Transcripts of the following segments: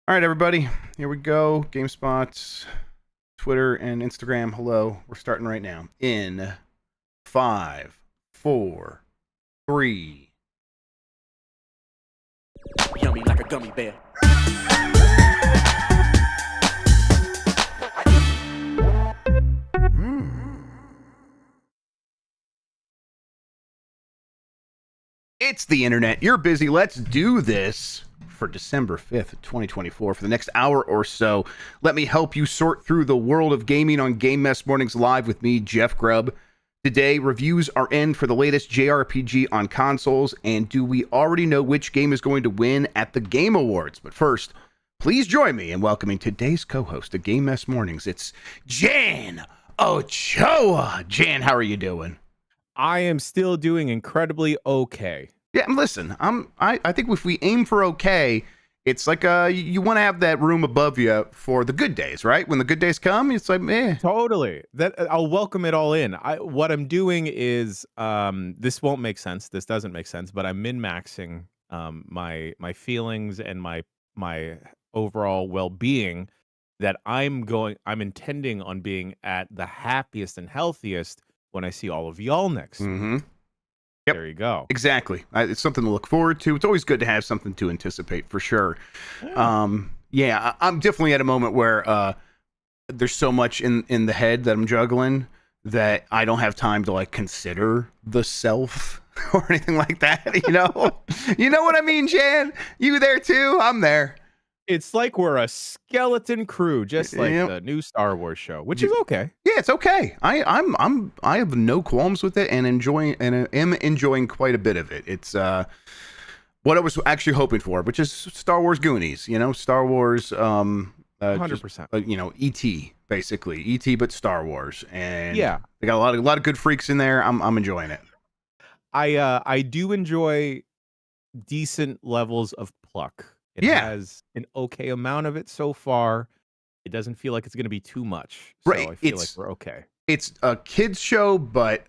All right, everybody, here we go. GameSpot, Twitter, and Instagram. Hello. We're starting right now. In 5, 4, 3. Yummy like a gummy bear. It's the internet. You're busy. Let's do this for December 5th, 2024. For the next hour or so, let me help you sort through the world of gaming on Game Mess Mornings Live with me, Jeff Grubb. Today, reviews are in for the latest JRPG on consoles, and do we already know which game is going to win at the Game Awards? But first, please join me in welcoming today's co-host of Game Mess Mornings. It's Jan Ochoa. Jan, how are you doing? I am still doing incredibly okay. Yeah, and listen, I think if we aim for okay, it's like you want to have that room above you for the good days, right? When the good days come, it's like, Totally. That I'll welcome it all in. What I'm doing is this won't make sense. This doesn't make sense, but I'm min-maxing my feelings and my overall well-being that I'm intending on being at the happiest and healthiest when I see all of y'all next. Mm-hmm. Yep. There you go. Exactly. It's something to look forward to. It's always good to have something to anticipate, for sure. Yeah. I'm definitely at a moment where there's so much in the head that I'm juggling that I don't have time to like consider the self or anything like that. You know what I mean, Jan? You there too? I'm there. It's like we're a skeleton crew, just like the new Star Wars show, which is okay. Yeah, it's okay. I have no qualms with it and am enjoying quite a bit of it. It's what I was actually hoping for, which is Star Wars Goonies. Star Wars. 100%. E.T. basically E.T. but Star Wars, and yeah, they got a lot of good freaks in there. I'm enjoying it. I do enjoy decent levels of pluck. It has an okay amount of it so far. It doesn't feel like it's going to be too much. So right. I feel like we're okay. It's a kids show, but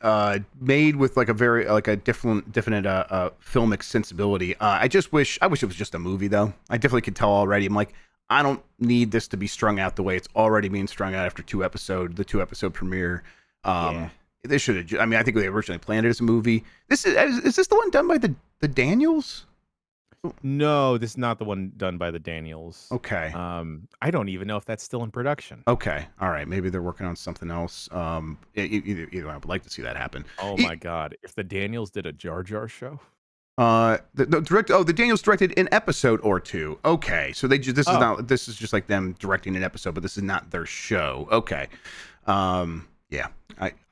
made with like a very different filmic sensibility. I wish it was just a movie though. I definitely could tell already. I'm like, I don't need this to be strung out the way it's already being strung out after the 2-episode premiere. They should have. I mean, I think they originally planned it as a movie. Is this the one done by the Daniels? No, this is not the one done by the Daniels. Okay. I don't even know if that's still in production. Okay. All right. Maybe they're working on something else. Either I would like to see that happen. Oh my God! If the Daniels did a Jar Jar show. The Daniels directed an episode or two. Okay. So this is just like them directing an episode, but this is not their show. Okay. Yeah.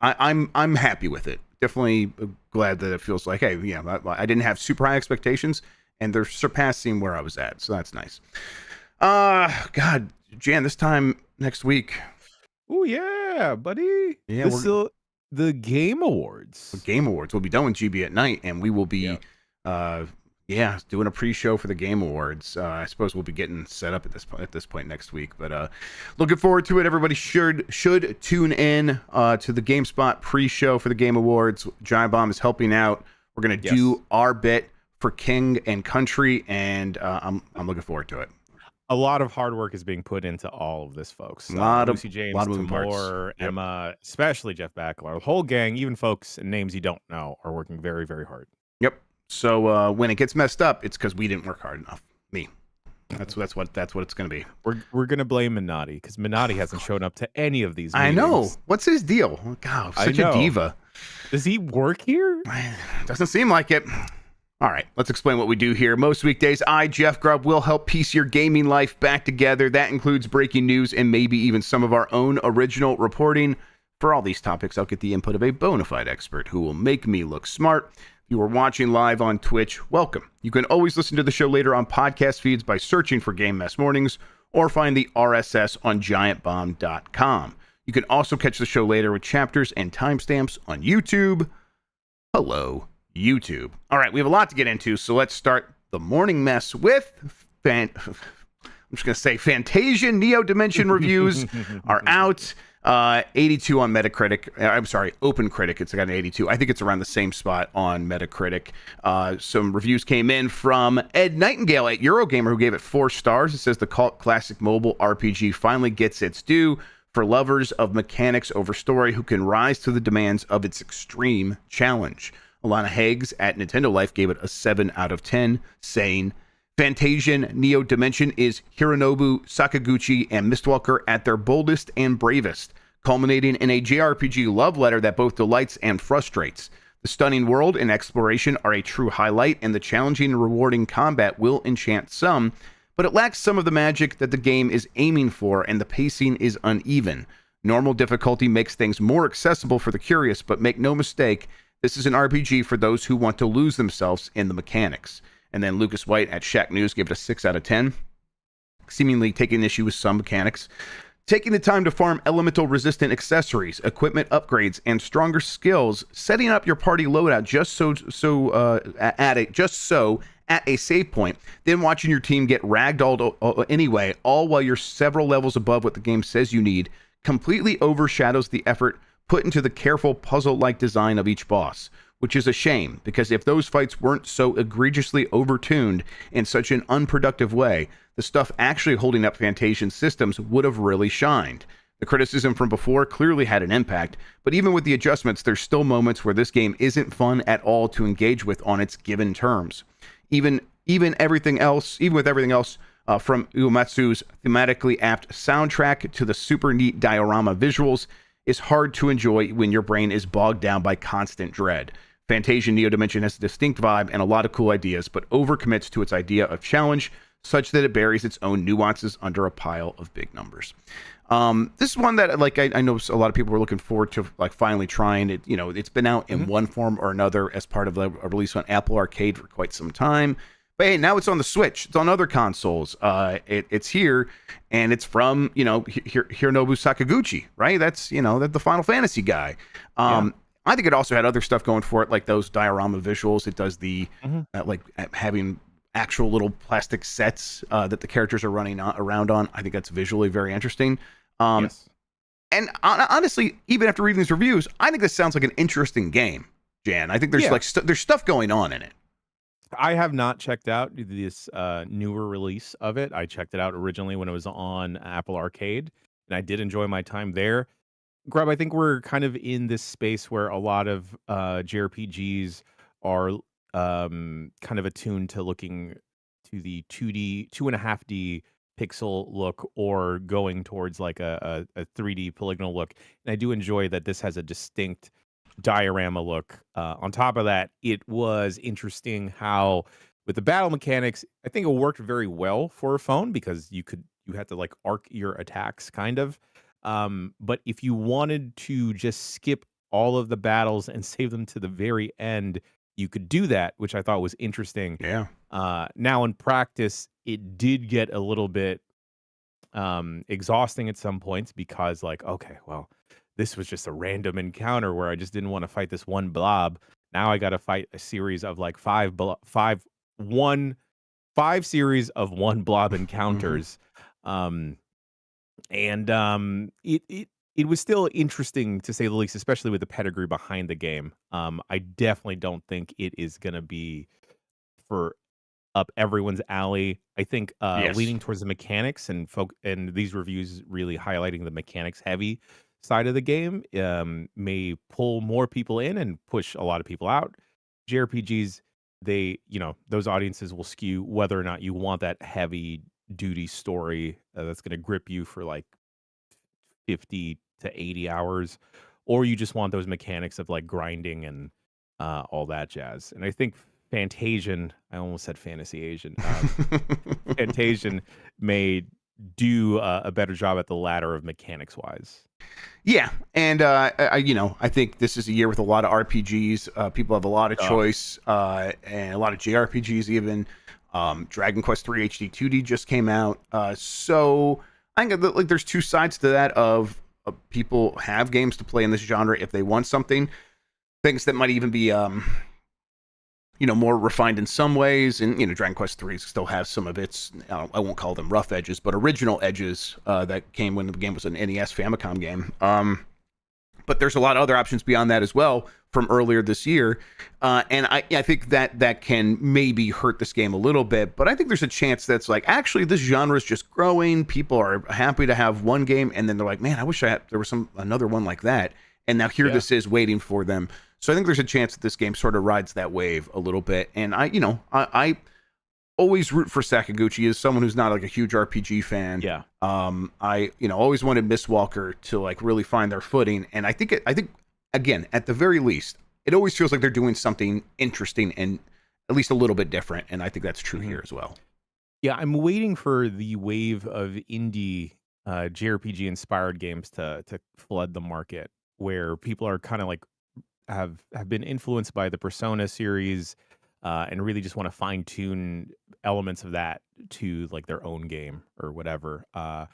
I'm happy with it. Definitely glad that it feels like, hey, yeah, I didn't have super high expectations, and they're surpassing where I was at, so that's nice. God, Jan, this time next week. Oh yeah, buddy. Yeah, the Game Awards. The Game Awards. We'll be done with GB at night, and we will be, doing a pre-show for the Game Awards. I suppose we'll be getting set up at this point next week, but looking forward to it. Everybody should tune in to the GameSpot pre-show for the Game Awards. Giant Bomb is helping out. We're gonna do our bit for King and Country, and I'm looking forward to it. A lot of hard work is being put into all of this, folks. Lucy James, Tamor, Emma, especially Jeff Backlar, the whole gang, even folks and names you don't know, are working very, very hard. Yep. So when it gets messed up, it's because we didn't work hard enough. Me. That's what it's gonna be. We're gonna blame Minotti because Minotti hasn't shown up to any of these I meetings. know. What's his deal? God, such a diva. Does he work here? Doesn't seem like it. All right, let's explain what we do here. Most weekdays, I, Jeff Grubb, will help piece your gaming life back together. That includes breaking news and maybe even some of our own original reporting. For all these topics, I'll get the input of a bona fide expert who will make me look smart. If you are watching live on Twitch, welcome. You can always listen to the show later on podcast feeds by searching for Game Mess Mornings or find the RSS on giantbomb.com. You can also catch the show later with chapters and timestamps on YouTube. Hello, YouTube. All right, we have a lot to get into, so let's start the morning mess with I'm just going to say Fantasian Neo Dimension reviews are out. 82 on Metacritic. I'm sorry, OpenCritic. It's got an 82. I think it's around the same spot on Metacritic. Some reviews came in from Ed Nightingale at Eurogamer, who gave it 4 stars. It says the cult classic mobile RPG finally gets its due for lovers of mechanics over story who can rise to the demands of its extreme challenge. Alana Higgs at Nintendo Life gave it a 7 out of 10, saying, Fantasian Neo Dimension is Hironobu Sakaguchi and Mistwalker at their boldest and bravest, culminating in a JRPG love letter that both delights and frustrates. The stunning world and exploration are a true highlight, and the challenging and rewarding combat will enchant some, but it lacks some of the magic that the game is aiming for, and the pacing is uneven. Normal difficulty makes things more accessible for the curious, but make no mistake, this is an RPG for those who want to lose themselves in the mechanics. And then Lucas White at Shack News gave it a 6 out of 10, seemingly taking issue with some mechanics. Taking the time to farm elemental resistant accessories, equipment upgrades, and stronger skills, setting up your party loadout at a save point, then watching your team get ragdolled anyway, all while you're several levels above what the game says you need, completely overshadows the effort put into the careful puzzle-like design of each boss. Which is a shame, because if those fights weren't so egregiously overtuned in such an unproductive way, the stuff actually holding up Fantasian systems would have really shined. The criticism from before clearly had an impact, but even with the adjustments, there's still moments where this game isn't fun at all to engage with on its given terms. Even with everything else, from Uematsu's thematically apt soundtrack to the super neat diorama visuals, is hard to enjoy when your brain is bogged down by constant dread. Fantasian Neo Dimension has a distinct vibe and a lot of cool ideas, but overcommits to its idea of challenge, such that it buries its own nuances under a pile of big numbers. This is one that, I know a lot of people were looking forward to, finally trying it. You know, it's been out in one form or another as part of a release on Apple Arcade for quite some time. But hey, now it's on the Switch. It's on other consoles. It's here, and it's from, Hironobu Sakaguchi, right? That's, the Final Fantasy guy. I think it also had other stuff going for it, like those diorama visuals. It does the, having actual little plastic sets that the characters are running around on. I think that's visually very interesting. Yes. And honestly, even after reading these reviews, I think this sounds like an interesting game, Jan. I think there's there's stuff going on in it. I have not checked out this newer release of it. I checked it out originally when it was on Apple Arcade, and I did enjoy my time there. Grubb, I think we're kind of in this space where a lot of JRPGs are kind of attuned to looking to the 2D, 2.5D pixel look, or going towards like a 3D polygonal look. And I do enjoy that this has a distinct diorama look. On top of that, it was interesting how with the battle mechanics, I think it worked very well for a phone because you had to arc your attacks kind of. But if you wanted to just skip all of the battles and save them to the very end, you could do that, which I thought was interesting. Yeah. Now in practice, it did get a little bit exhausting at some points because okay, well, this was just a random encounter where I just didn't want to fight this one blob. Now I got to fight a series of five series of one blob encounters. It was still interesting to say the least, especially with the pedigree behind the game. I definitely don't think it is going to be up everyone's alley. I think leaning towards the mechanics and these reviews really highlighting the mechanics heavy side of the game may pull more people in and push a lot of people out. JRPGs, those audiences will skew whether or not you want that heavy duty story that's going to grip you for 50 to 80 hours, or you just want those mechanics of grinding and all that jazz. And I think Fantasian, I almost said Fantasy Asian, Fantasian may do a better job at the latter of mechanics wise. Yeah, and I think this is a year with a lot of RPGs. People have a lot of choice, and a lot of JRPGs even. Dragon Quest III HD 2D just came out, so I think there's two sides to that. Of people have games to play in this genre if they want something, things that might even be more refined in some ways, and Dragon Quest 3 still has some of its, I won't call them rough edges, but original edges that came when the game was an NES Famicom game. But there's a lot of other options beyond that as well from earlier this year, and I think that can maybe hurt this game a little bit. But I think there's a chance that's like, actually, this genre is just growing. People are happy to have one game, and then they're like, man, I wish there was another one like that. And now here this is waiting for them. So I think there's a chance that this game sort of rides that wave a little bit. And I always root for Sakaguchi as someone who's not like a huge RPG fan. Yeah. I always wanted Mistwalker to like really find their footing. And I think again, at the very least, it always feels like they're doing something interesting and at least a little bit different. And I think that's true here as well. Yeah, I'm waiting for the wave of indie JRPG inspired games to flood the market, where people are kind of like have been influenced by the Persona series and really just want to fine tune elements of that to like their own game or whatever. I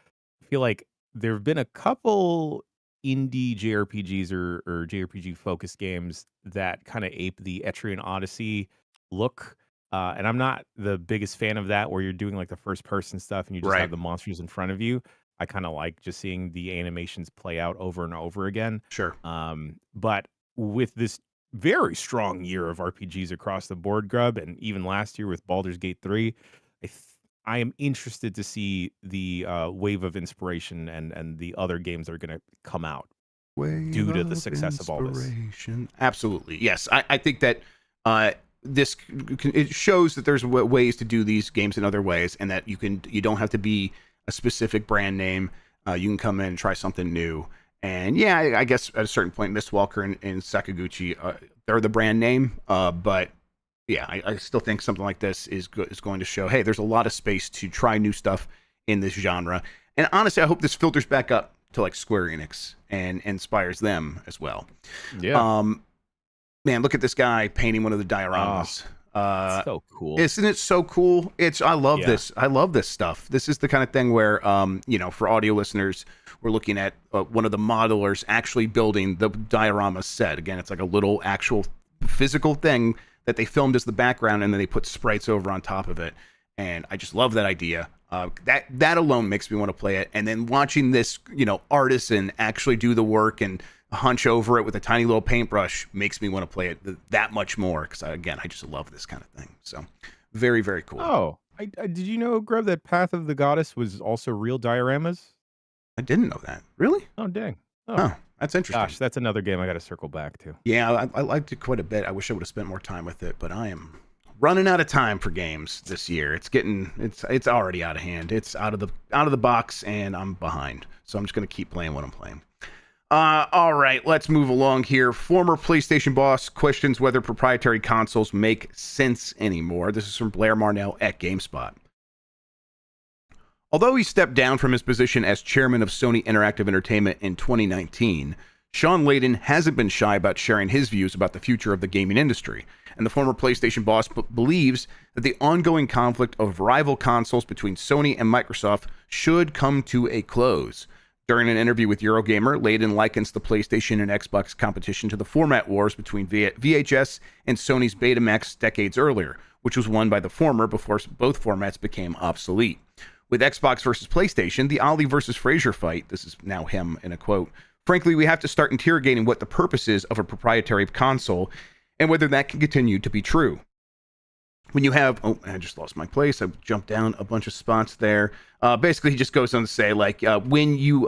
feel like there have been a couple indie JRPGs or JRPG focused games that kind of ape the Etrian Odyssey look. And I'm not the biggest fan of that, where you're doing like the first person stuff and you just have the monsters in front of you. I kind of like just seeing the animations play out over and over again. Sure. But with this very strong year of RPGs across the board, Grubb, and even last year with Baldur's Gate 3, I am interested to see the wave of inspiration and the other games that are going to come out due to the success of all this. Absolutely. Yes. I think that it shows that there's ways to do these games in other ways, and that you don't have to be a specific brand name. You can come in and try something new. And yeah, I guess at a certain point, Mistwalker and Sakaguchi, they're the brand name. But yeah, I still think something like this is going to show, hey, there's a lot of space to try new stuff in this genre. And honestly, I hope this filters back up to like Square Enix and inspires them as well. Yeah. Man, look at this guy painting one of the dioramas. So cool. Isn't it so cool? I love this. I love this stuff. This is the kind of thing where, for audio listeners, we're looking at one of the modelers actually building the diorama set. Again, it's like a little actual physical thing that they filmed as the background, and then they put sprites over on top of it. And I just love that idea. That alone makes me want to play it. And then watching this, artisan actually do the work and hunch over it with a tiny little paintbrush makes me want to play it that much more, because I just love this kind of thing. So very, very cool. Oh, did you know, Grubb, that Path of the Goddess was also real dioramas? I didn't know that. Really? Oh, dang. Oh, that's interesting. Gosh, that's another game I got to circle back to. Yeah, I liked it quite a bit. I wish I would have spent more time with it, but I am running out of time for games this year. It's already out of hand. It's out of the box, and I'm behind. So I'm just going to keep playing what I'm playing. All right, let's move along here. Former PlayStation boss questions whether proprietary consoles make sense anymore. This is from Blair Marnell at GameSpot. Although he stepped down from his position as chairman of Sony Interactive Entertainment in 2019, Sean Layden hasn't been shy about sharing his views about the future of the gaming industry. And the former PlayStation boss believes that the ongoing conflict of rival consoles between Sony and Microsoft should come to a close. During an interview with Eurogamer, Layden likens the PlayStation and Xbox competition to the format wars between VHS and Sony's Betamax decades earlier, which was won by the former before both formats became obsolete. With Xbox versus PlayStation, the Ali versus Frazier fight, this is now him in a quote, frankly, we have to start interrogating what the purpose is of a proprietary console and whether that can continue to be true. When you have, I just lost my place. I jumped down a bunch of spots there. Basically, he just goes on to say, like, when you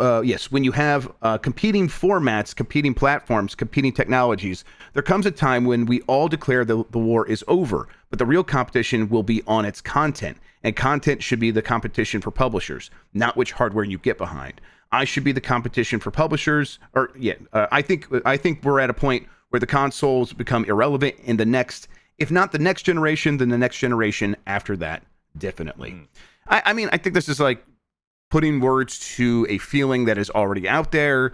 have competing formats, competing platforms, competing technologies, there comes a time when we all declare the war is over, but the real competition will be on its content, and content should be the competition for publishers, not which hardware you get behind. I should be the competition for publishers, I think we're at a point where the consoles become irrelevant in the next. If not the next generation, then the next generation after that, definitely. I mean, I think this is like putting words to a feeling that is already out there.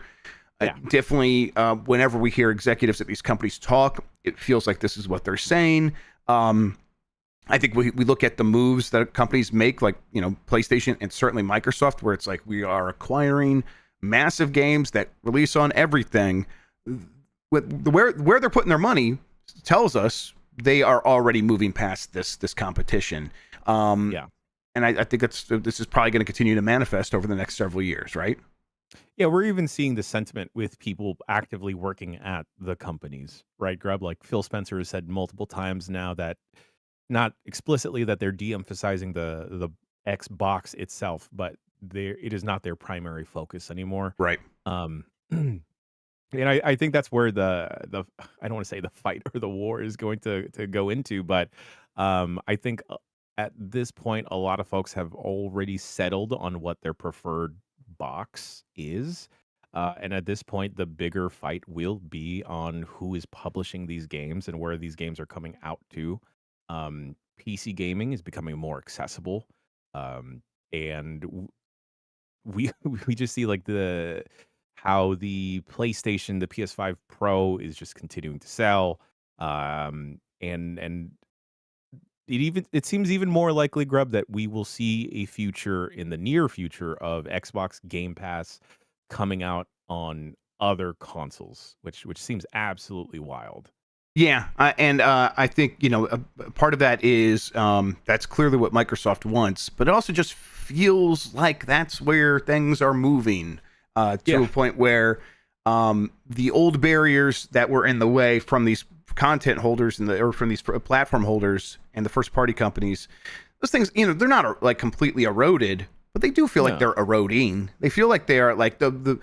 Definitely, whenever we hear executives at these companies talk, it feels like this is what they're saying. I think we look at the moves that companies make, like, PlayStation and certainly Microsoft, where it's like we are acquiring massive games that release on everything. Where they're putting their money tells us they are already moving past this competition. Yeah. And I think this is probably going to continue to manifest over the next several years, right? Yeah, we're even seeing the sentiment with people actively working at the companies, right, Grubb? Like Phil Spencer has said multiple times now that, not explicitly that they're de-emphasizing the Xbox itself, but it is not their primary focus anymore. Right. Um, and I think that's where the I don't want to say the fight or the war is going to go into, but I think at this point, a lot of folks have already settled on what their preferred box is. And at this point, the bigger fight will be on who is publishing these games and where these games are coming out to. PC gaming is becoming more accessible. And we we just see like how the PlayStation, the PS5 Pro is just continuing to sell. And it seems even more likely, Grubb, that we will see a future in the near future of Xbox Game Pass coming out on other consoles, which seems absolutely wild. Yeah, I think part of that is that's clearly what Microsoft wants, but it also just feels like that's where things are moving to a point where the old barriers that were in the way from these content holders or from these platform holders and the first party companies, those things, they're not like completely eroded, but they do feel like they're eroding. They feel like they are like the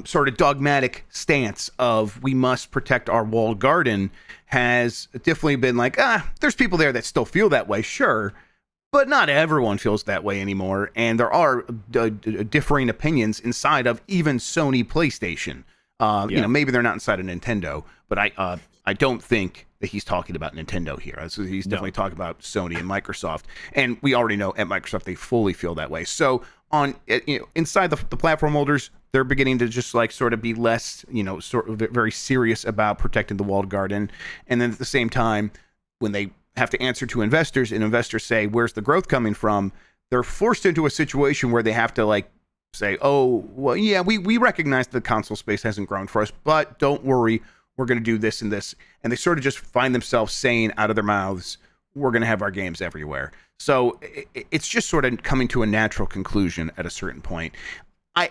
sort of dogmatic stance of we must protect our walled garden has definitely been like, there's people there that still feel that way, sure, but not everyone feels that way anymore, and there are differing opinions inside of even Sony PlayStation. Maybe they're not inside of Nintendo, but I don't think that he's talking about Nintendo here. He's definitely talking about Sony and Microsoft, and we already know at Microsoft they fully feel that way. So on inside the platform holders, they're beginning to just like sort of be less sort of very serious about protecting the walled garden, and then at the same time, when they have to answer to investors and investors say, where's the growth coming from, they're forced into a situation where they have to like say, oh, well, yeah, we recognize the console space hasn't grown for us, but don't worry, we're going to do this and this. And they sort of just find themselves saying out of their mouths, we're going to have our games everywhere. So it's just sort of coming to a natural conclusion at a certain point. I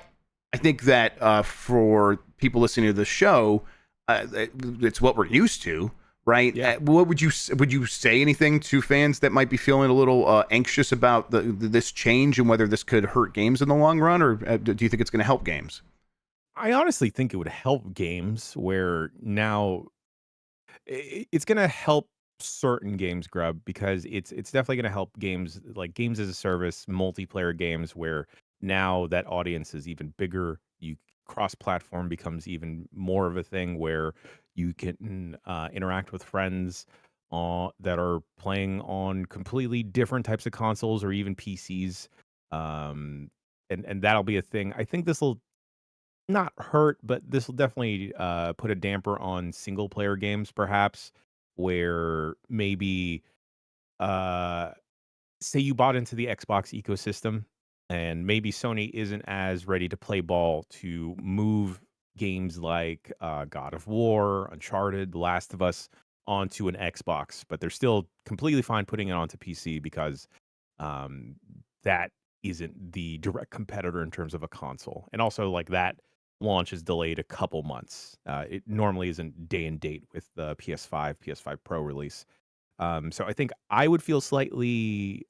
think that for people listening to the show, it's what we're used to, right? Yeah. What would you say anything to fans that might be feeling a little anxious about this change and whether this could hurt games in the long run, or do you think it's going to help games? I honestly think it would help games where now it's going to help certain games, Grubb, because it's definitely going to help games like games as a service, multiplayer games where now that audience is even bigger. Cross-platform becomes even more of a thing where you can interact with friends that are playing on completely different types of consoles or even PCs. And that'll be a thing. I think this will not hurt, but this will definitely put a damper on single player games, perhaps, where maybe say you bought into the Xbox ecosystem and maybe Sony isn't as ready to play ball to move games like God of War, Uncharted, The Last of Us onto an Xbox, but they're still completely fine putting it onto PC because that isn't the direct competitor in terms of a console. And also like that launch is delayed a couple months. It normally isn't day and date with the PS5 Pro release. So I think I would feel slightly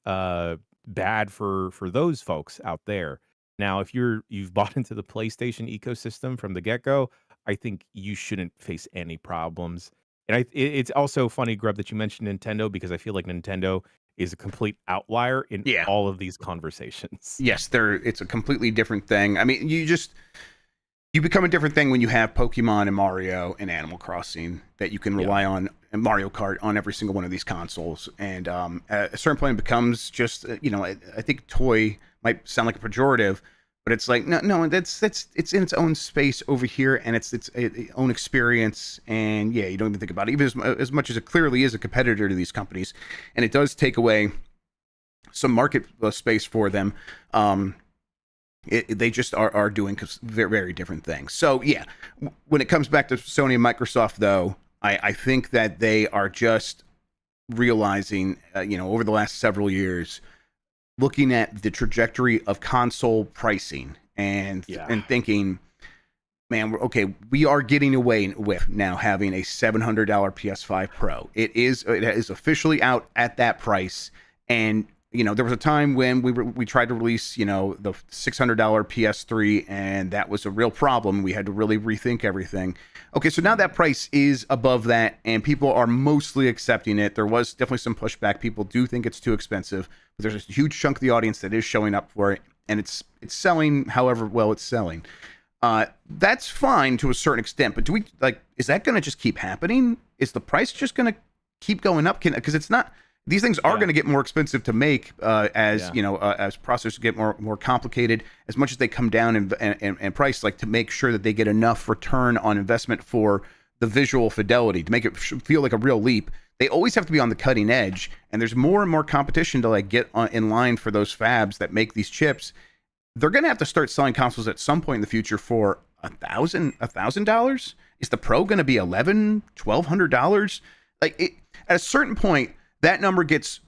bad for those folks out there. Now, if you've bought into the PlayStation ecosystem from the get-go, I think you shouldn't face any problems. And it's also funny, Grubb, that you mentioned Nintendo because I feel like Nintendo is a complete outlier in all of these conversations. Yes, it's a completely different thing. I mean, you become a different thing when you have Pokemon and Mario and Animal Crossing that you can rely on, and Mario Kart on every single one of these consoles. And at a certain point, it becomes just, I think toy might sound like a pejorative, but it's like, no, it's in its own space over here, and it's own experience. And yeah, you don't even think about it, even as much as it clearly is a competitor to these companies. And it does take away some market space for them. They just are doing very, very different things. So yeah, when it comes back to Sony and Microsoft, though, I think that they are just realizing, over the last several years, looking at the trajectory of console pricing and thinking, man, we are getting away with now having a $700 PS5 Pro. It is officially out at that price. And there was a time when we tried to release, the $600 PS3, and that was a real problem. We had to really rethink everything. Okay, so now that price is above that, and people are mostly accepting it. There was definitely some pushback. People do think it's too expensive, but there's a huge chunk of the audience that is showing up for it, and it's selling however well it's selling. That's fine to a certain extent, but is that going to just keep happening? Is the price just going to keep going up? Because it's not. These things are going to get more expensive to make as processors get more complicated. As much as they come down in price, like to make sure that they get enough return on investment for the visual fidelity to make it feel like a real leap. They always have to be on the cutting edge, and there's more and more competition to get in line for those fabs that make these chips. They're going to have to start selling consoles at some point in the future for $1,000. Is the Pro going to be $1,100-$1,200? At a certain point, that number gets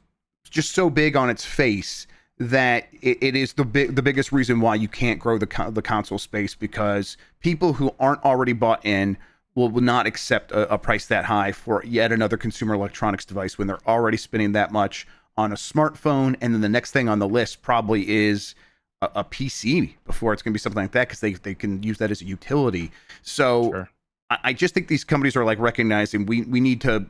just so big on its face that it is the biggest reason why you can't grow the console space, because people who aren't already bought in will not accept a price that high for yet another consumer electronics device when they're already spending that much on a smartphone, and then the next thing on the list probably is a PC before it's going to be something like that, because they can use that as a utility. So sure. I just think these companies are recognizing we need to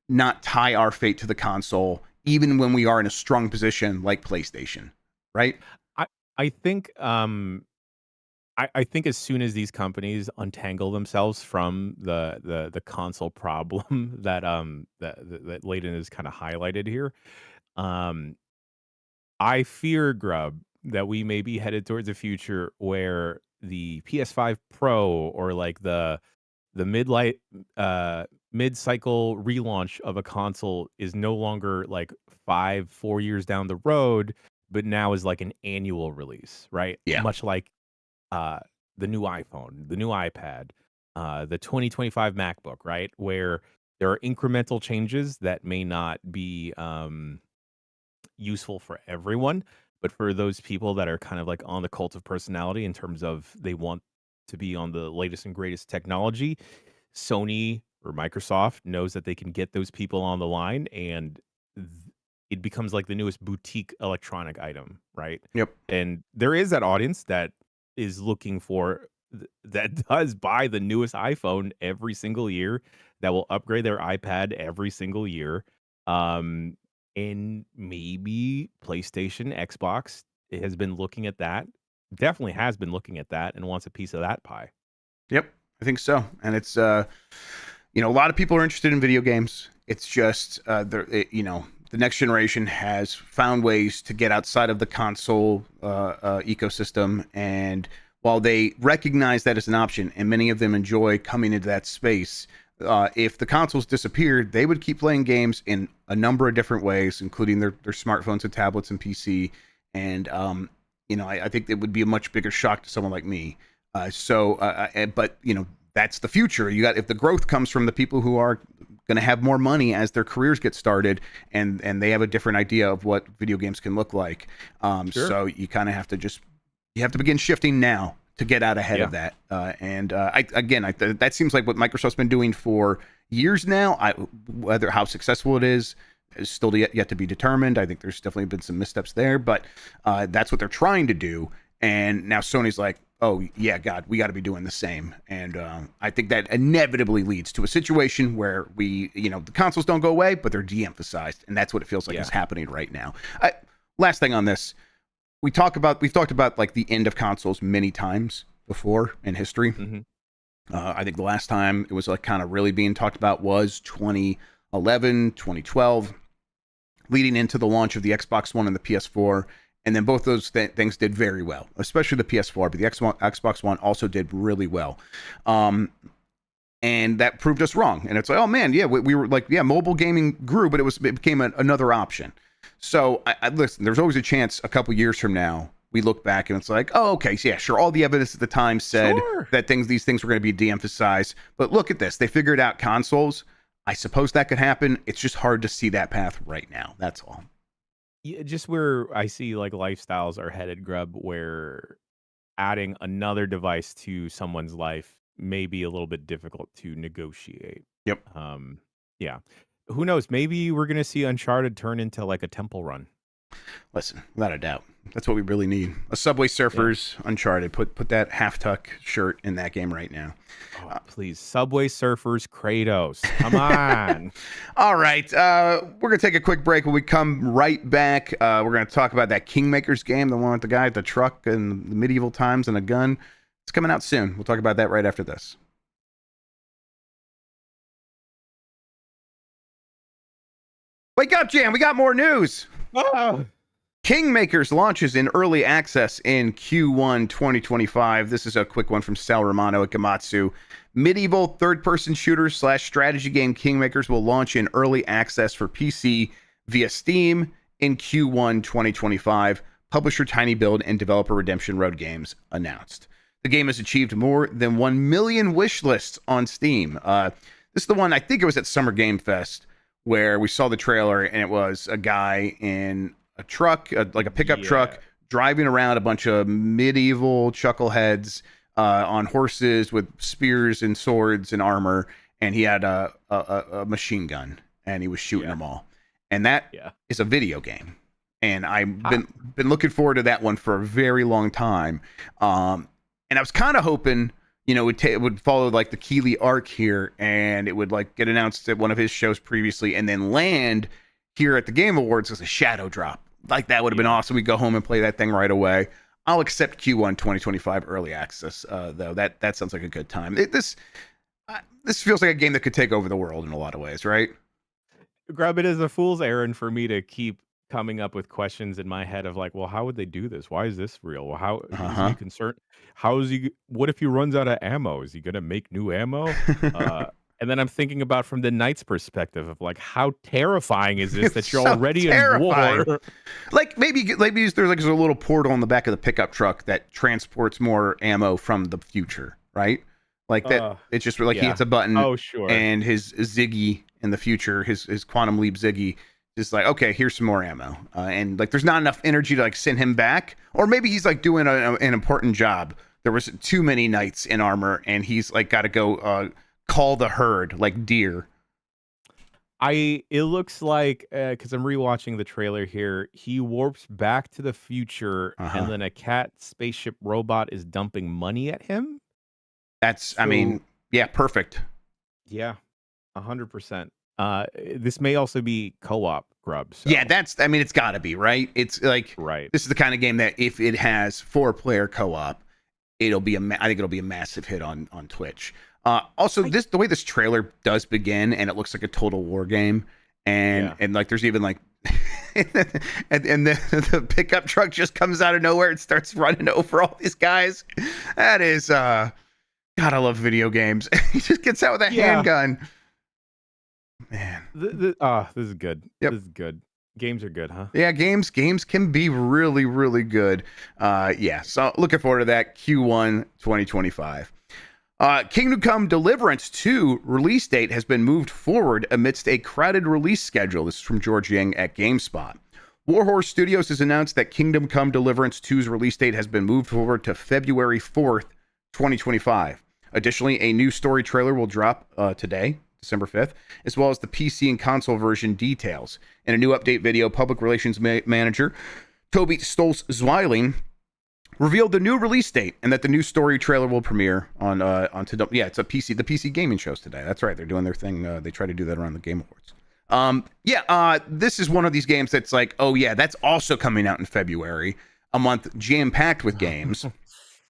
not tie our fate to the console, even when we are in a strong position like PlayStation, right? I think I think as soon as these companies untangle themselves from the console problem that Layden has kind of highlighted here, I fear, Grubb, that we may be headed towards a future where the PS5 Pro or the mid-cycle relaunch of a console is no longer 4 years down the road, but now is an annual release, right? Yeah. Much like the new iPhone, the new iPad, the 2025 MacBook, right? Where there are incremental changes that may not be useful for everyone, but for those people that are kind of on the cult of personality in terms of they want to be on the latest and greatest technology, Sony or Microsoft knows that they can get those people on the line, and it becomes the newest boutique electronic item, right? Yep. And there is that audience that is looking for that does buy the newest iPhone every single year, that will upgrade their iPad every single year. And maybe PlayStation, Xbox has been looking at that, definitely has been looking at that, and wants a piece of that pie. Yep, I think so. And it's, a lot of people are interested in video games. It's just, the next generation has found ways to get outside of the console ecosystem. And while they recognize that as an option, and many of them enjoy coming into that space, if the consoles disappeared, they would keep playing games in a number of different ways, including their smartphones and tablets and PC. And, I think it would be a much bigger shock to someone like me. But that's the future. If the growth comes from the people who are going to have more money as their careers get started, and they have a different idea of what video games can look like. Sure. So you kind of have to begin shifting now to get out ahead of that. That seems like what Microsoft's been doing for years now. Whether how successful it is still yet to be determined. I think there's definitely been some missteps there, but that's what they're trying to do. And now Sony's like, oh yeah, God, we got to be doing the same. And I think that inevitably leads to a situation where the consoles don't go away, but they're de-emphasized, and that's what it feels like is happening right now. Last thing on this. We've talked about the end of consoles many times before in history. Mm-hmm. I think the last time it was kind of really being talked about was 2011, 2012, leading into the launch of the Xbox One and the PS4. And then both those things did very well, especially the PS4, but the Xbox One also did really well. And that proved us wrong. And it's oh man, yeah, we were mobile gaming grew, but it became another option. So listen, there's always a chance a couple years from now we look back and it's like, oh, okay, so yeah, sure. All the evidence at the time said that these things were going to be de-emphasized. But look at this. They figured out consoles. I suppose that could happen. It's just hard to see that path right now. That's all. Yeah, just where I see like lifestyles are headed, Grubb, where adding another device to someone's life may be a little bit difficult to negotiate. Yep. Yeah. Who knows? Maybe we're going to see Uncharted turn into like a temple run. Listen, without a doubt. That's what we really need. A Subway Surfers Uncharted. Put that half-tuck shirt in that game right now. Oh, please. Subway Surfers Kratos. Come on. All right. We're going to take a quick break. When we come right back, we're going to talk about that Kingmakers game, the one with the guy at the truck and the medieval times and a gun. It's coming out soon. We'll talk about that right after this. Wake up, Jan. We got more news. Oh. Kingmakers launches in early access in Q1 2025. This is a quick one from Sal Romano at Gamatsu. Medieval third-person shooter / strategy game Kingmakers will launch in early access for PC via Steam in Q1 2025. Publisher Tiny Build and developer Redemption Road Games announced. The game has achieved more than 1 million wish lists on Steam. This is the one, I think it was at Summer Game Fest, where we saw the trailer and it was a guy in a truck, like a pickup truck, driving around a bunch of medieval chuckleheads on horses with spears and swords and armor, and he had a machine gun and he was shooting them all. And that is a video game, and I've been looking forward to that one for a very long time. And I was kind of hoping, you know, it would follow like the Keighley arc here, and it would like get announced at one of his shows previously, and then land here at the Game Awards as a shadow drop. Like that would have been awesome. We go home and play that thing right away. I'll accept Q1 2025 early access, though. That sounds like a good time. This feels like a game that could take over the world in a lot of ways, right? Grubb, it is a fool's errand for me to keep coming up with questions in my head of like, well, how would they do this? Why is this real? Well, how is he concerned? How is he? What if he runs out of ammo? Is he going to make new ammo? And then I'm thinking about from the knight's perspective of like, how terrifying is this that you're already in war? Like maybe there's like a little portal in the back of the pickup truck that transports more ammo from the future, right? Like that. It's just like he hits a button. Oh, sure. And his Ziggy in the future, his Quantum Leap Ziggy, is like, okay, here's some more ammo. And like, there's not enough energy to like send him back, or maybe he's like doing an important job. There was too many knights in armor, and he's like got to go call the herd like deer. It looks like because I'm rewatching the trailer here, he warps back to the future, and then a cat spaceship robot is dumping money at him. I mean, yeah, perfect. Yeah, 100%. This may also be co-op, Grubb. So. Yeah, it's got to be, right? It's like, this is the kind of game that if it has 4-player co-op, I think it'll be a massive hit on Twitch. Also, the way this trailer does begin, and it looks like a Total War game, and like there's even like, and the pickup truck just comes out of nowhere and starts running over all these guys. That is, God, I love video games. He just gets out with a handgun. Man, this is good. Yep. This is good. Games are good, huh? Yeah, games can be really, really good. So looking forward to that Q1 2025. Come Deliverance 2 release date has been moved forward amidst a crowded release schedule. This is from George Yang at GameSpot. Warhorse Studios has announced that Kingdom Come Deliverance 2's release date has been moved forward to February 4th, 2025. Additionally, a new story trailer will drop today, December 5th, as well as the PC and console version details. In a new update video, public relations manager Toby Stolz-Zweiling revealed the new release date and that the new story trailer will premiere on it's the PC gaming shows today. That's right, they're doing their thing. They try to do that around the Game Awards. This is one of these games that's like, oh yeah, that's also coming out in February, a month jam-packed with games.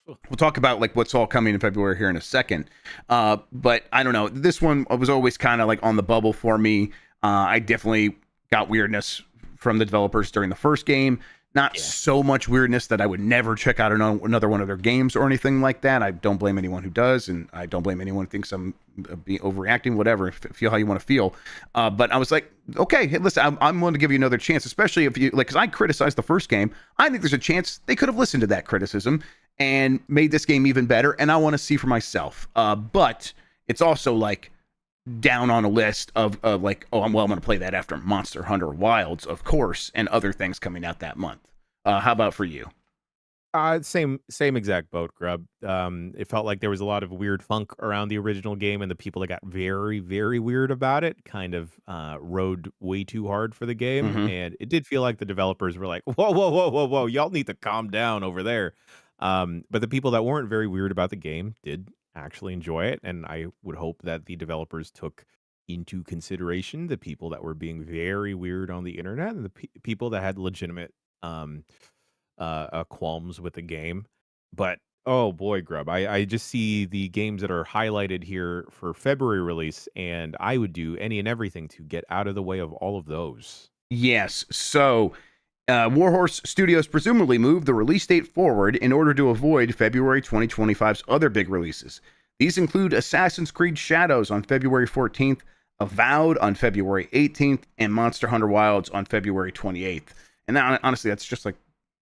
We'll talk about like what's all coming in February here in a second. But I don't know. This one was always kind of like on the bubble for me. I definitely got weirdness from the developers during the first game. Not so much weirdness that I would never check out another one of their games or anything like that. I don't blame anyone who does, and I don't blame anyone who thinks I'm being overreacting, whatever. Feel how you want to feel. But I was like, okay, hey, listen, I'm willing to give you another chance, especially if you, like, because I criticized the first game. I think there's a chance they could have listened to that criticism and made this game even better, and I want to see for myself. But it's also like down on a list of like, I'm going to play that after Monster Hunter Wilds, of course, and other things coming out that month. How about for you? Same exact boat, Grubb. It felt like there was a lot of weird funk around the original game, and the people that got very, very weird about it kind of rode way too hard for the game. Mhm. And it did feel like the developers were like, "Whoa, whoa, whoa, whoa, whoa! Y'all need to calm down over there." But the people that weren't very weird about the game did actually enjoy it, and I would hope that the developers took into consideration the people that were being very weird on the internet and the people that had legitimate um qualms with the game. But oh boy, Grub, I just see the games that are highlighted here for February release, and I would do any and everything to get out of the way of all of those. Yes. So, Warhorse Studios presumably moved the release date forward in order to avoid February 2025's other big releases. These include Assassin's Creed Shadows on February 14th, Avowed on February 18th, and Monster Hunter Wilds on February 28th. And that, honestly, that's just like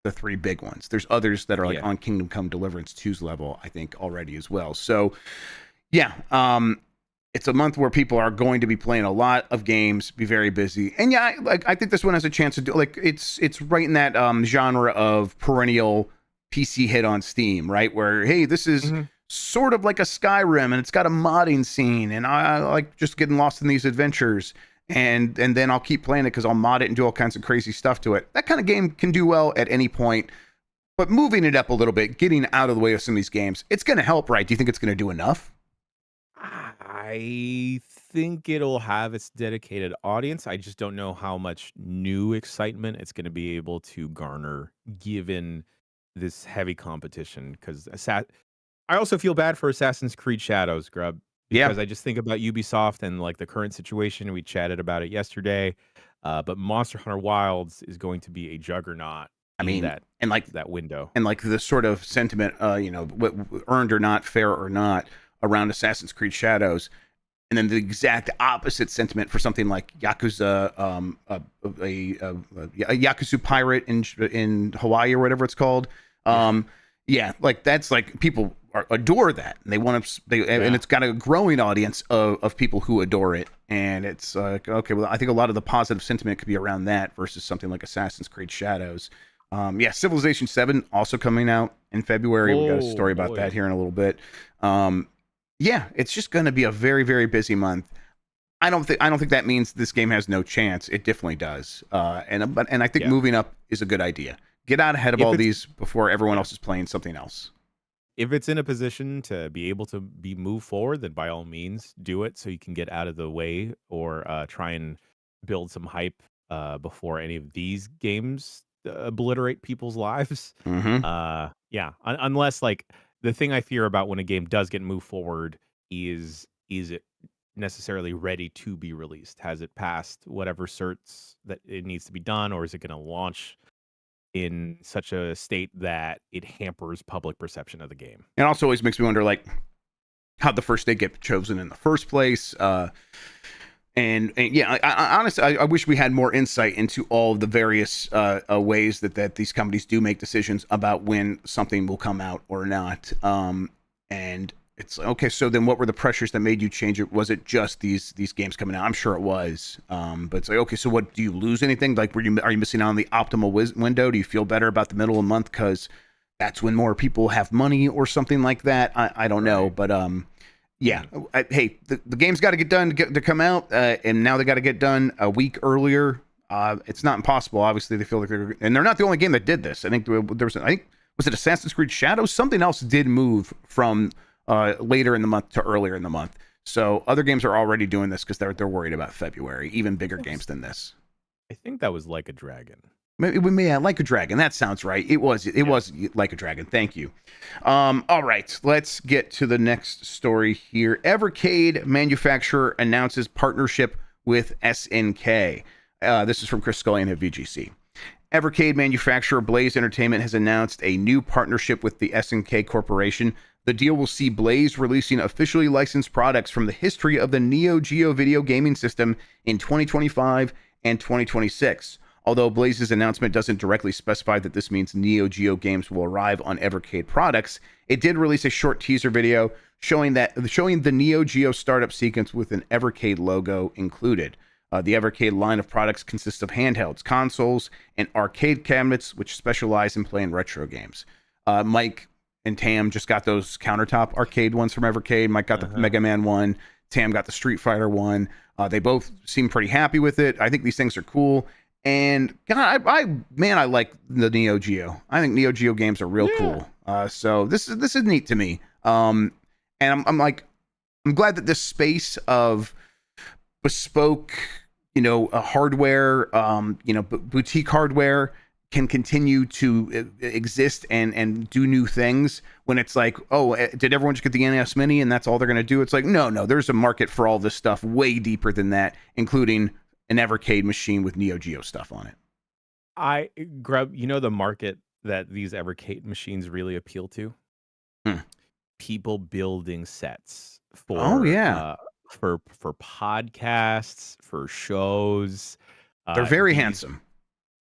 the three big ones. There's others that are like on Kingdom Come Deliverance 2's level, I think, already as well. So, yeah, it's a month where people are going to be playing a lot of games, be very busy, and yeah, I think this one has a chance to do, like, it's right in that genre of perennial PC hit on Steam, right? Where, hey, this is sort of like a Skyrim, and it's got a modding scene, and I like just getting lost in these adventures. And then I'll keep playing it because I'll mod it and do all kinds of crazy stuff to it. That kind of game can do well at any point, but moving it up a little bit, getting out of the way of some of these games, it's going to help, right? Do you think it's going to do enough? I think it'll have its dedicated audience. I just don't know how much new excitement it's going to be able to garner given this heavy competition. Because I also feel bad for Assassin's Creed Shadows, Grub. Because I just think about Ubisoft and like the current situation. We chatted about it yesterday, but Monster Hunter Wilds is going to be a juggernaut. I mean, that and like that window, and like the sort of sentiment, earned or not, fair or not, around Assassin's Creed Shadows, and then the exact opposite sentiment for something like Yakuza, a Yakuza pirate in Hawaii or whatever it's called. Yeah, like that's like people adore that, and they want to. And it's got a growing audience of people who adore it, and it's like, okay, well, I think a lot of the positive sentiment could be around that versus something like Assassin's Creed Shadows. Civilization 7 also coming out in February. We got a story about that here in a little bit. It's just going to be a very, very busy month. I don't think that means this game has no chance. It definitely does. And I think moving up is a good idea. Get out ahead of all these before everyone else is playing something else. If it's in a position to be able to be moved forward, then by all means do it so you can get out of the way, or try and build some hype before any of these games obliterate people's lives. Unless, like, the thing I fear about when a game does get moved forward is it necessarily ready to be released? Has it passed whatever certs that it needs to be done, or is it going to launch in such a state that it hampers public perception of the game? It also always makes me wonder, like, how'd the first date get chosen in the first place? I honestly, I wish we had more insight into all of the various ways that these companies do make decisions about when something will come out or not. And it's okay. So then, what were the pressures that made you change it? Was it just these games coming out? I'm sure it was. But it's like, okay, so what? Do you lose anything? Like, are you missing out on the optimal window? Do you feel better about the middle of the month because that's when more people have money or something like that? I don't know, but hey, the game's got to get done to come out, and now they got to get done a week earlier. It's not impossible. Obviously, they feel like they're not the only game that did this. I think was it Assassin's Creed Shadows? Something else did move from later in the month to earlier in the month. So other games are already doing this because they're worried about February, even bigger games than this. I think that was Like a Dragon. Yeah, Like a Dragon. That sounds right. It was Like a Dragon. Thank you. All right, let's get to the next story here. Evercade manufacturer announces partnership with SNK. This is from Chris Scullion at VGC. Evercade manufacturer Blaze Entertainment has announced a new partnership with the SNK Corporation. The deal will see Blaze releasing officially licensed products from the history of the Neo Geo video gaming system in 2025 and 2026. Although Blaze's announcement doesn't directly specify that this means Neo Geo games will arrive on Evercade products, it did release a short teaser video showing the Neo Geo startup sequence with an Evercade logo included. The Evercade line of products consists of handhelds, consoles, and arcade cabinets, which specialize in playing retro games. Mike and Tam just got those countertop arcade ones from Evercade. Mike got the Mega Man one. Tam got the Street Fighter one. They both seem pretty happy with it. I think these things are cool. And God, I like the Neo Geo. I think Neo Geo games are real cool. So this is neat to me. And I'm glad that this space of bespoke, hardware, boutique hardware can continue to exist and do new things. When it's like, oh, did everyone just get the NES Mini and that's all they're going to do? It's like, no, there's a market for all this stuff way deeper than that, including an Evercade machine with Neo Geo stuff on it. Grubb, the market that these Evercade machines really appeal to? People building sets for for podcasts, for shows. They're very handsome.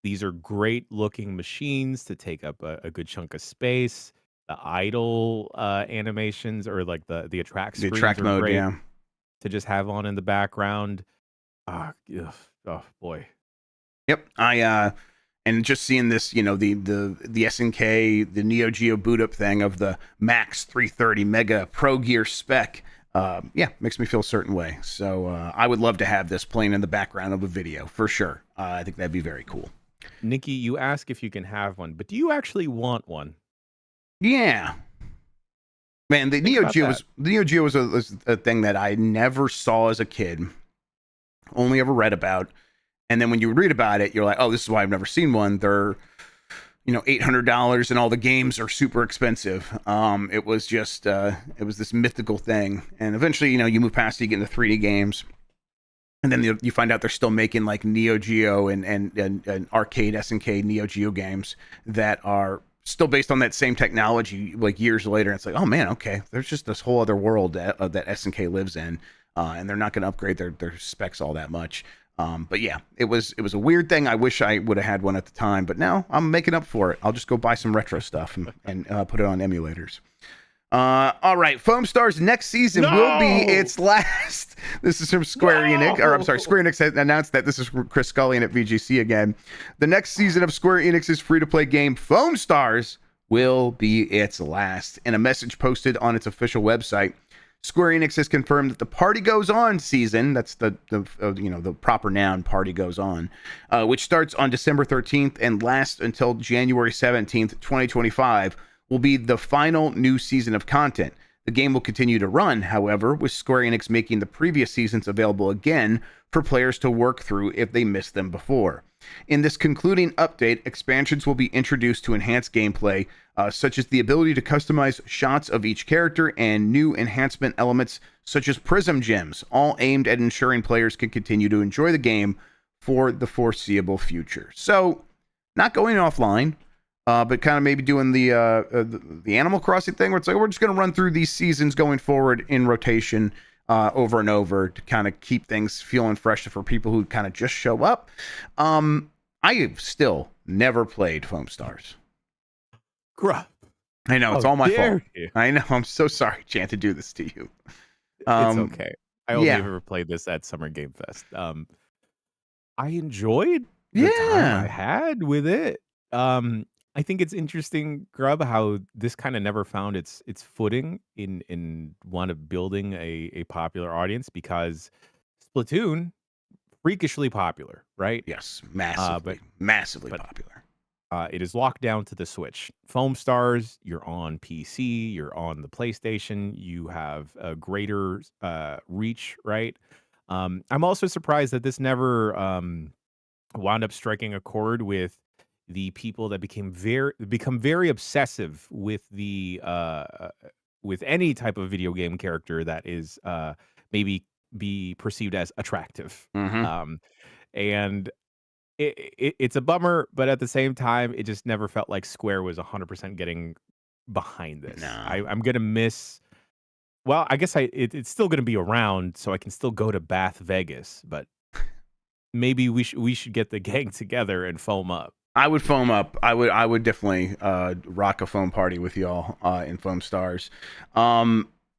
These are great looking machines to take up a good chunk of space. The idle animations, or like the attract screens, attract are mode, great yeah, to just have on in the background. Oh boy. Yep. And just seeing this, the SNK, the Neo Geo boot up thing of the Max 330 Mega Pro Gear spec, makes me feel a certain way. So I would love to have this playing in the background of a video for sure. I think that'd be very cool. Nikki, you ask if you can have one, but do you actually want one? Yeah. Man, the Neo Geo was a thing that I never saw as a kid, only ever read about. And then when you read about it, you're like, oh, this is why I've never seen one. They're, $800 and all the games are super expensive. It was just, it was this mythical thing. And eventually, you move past it, you get into 3D games. And then you find out they're still making like Neo Geo and arcade SNK Neo Geo games that are still based on that same technology like years later. And it's like, oh man, okay, there's just this whole other world that SNK lives in. And they're not going to upgrade their specs all that much. But yeah, it was a weird thing. I wish I would have had one at the time, but now I'm making up for it. I'll just go buy some retro stuff and put it on emulators. All right, Foamstars next season will be its last. This is from Square Enix, or I'm sorry, Square Enix has announced that. This is from Chris Scullion at VGC again. The next season of Square Enix's free-to-play game Foamstars will be its last. In a message posted on its official website, Square Enix has confirmed that the Party Goes On season, that's the proper noun, Party Goes On, which starts on December 13th and lasts until January 17th, 2025, will be the final new season of content. The game will continue to run, however, with Square Enix making the previous seasons available again for players to work through if they missed them before. In this concluding update, expansions will be introduced to enhance gameplay, such as the ability to customize shots of each character and new enhancement elements such as prism gems, all aimed at ensuring players can continue to enjoy the game for the foreseeable future. So, not going offline, but kind of maybe doing the Animal Crossing thing where it's like, we're just going to run through these seasons going forward in rotation over and over to kind of keep things feeling fresh for people who kind of just show up. I have still never played Foamstars. Grubb. I know, it's all my fault. You. I know, I'm so sorry, Jan, to do this to you. It's okay. I only ever played this at Summer Game Fest. I enjoyed the time I had with it. I think it's interesting, Grubb, how this kind of never found its footing in one of building a popular audience, because Splatoon, freakishly popular, right? Yes, massively popular. It is locked down to the Switch. Foamstars, you're on PC, you're on the PlayStation, you have a greater reach, right? I'm also surprised that this never wound up striking a chord with the people that become very obsessive with the with any type of video game character that is maybe be perceived as attractive. Mm-hmm. And it's a bummer, but at the same time, it just never felt like Square was 100% getting behind this. No. I'm gonna miss. Well, I guess it's still gonna be around, so I can still go to Bath Vegas, but maybe we should get the gang together and foam up. I would foam up. I would definitely rock a foam party with y'all in Foamstars.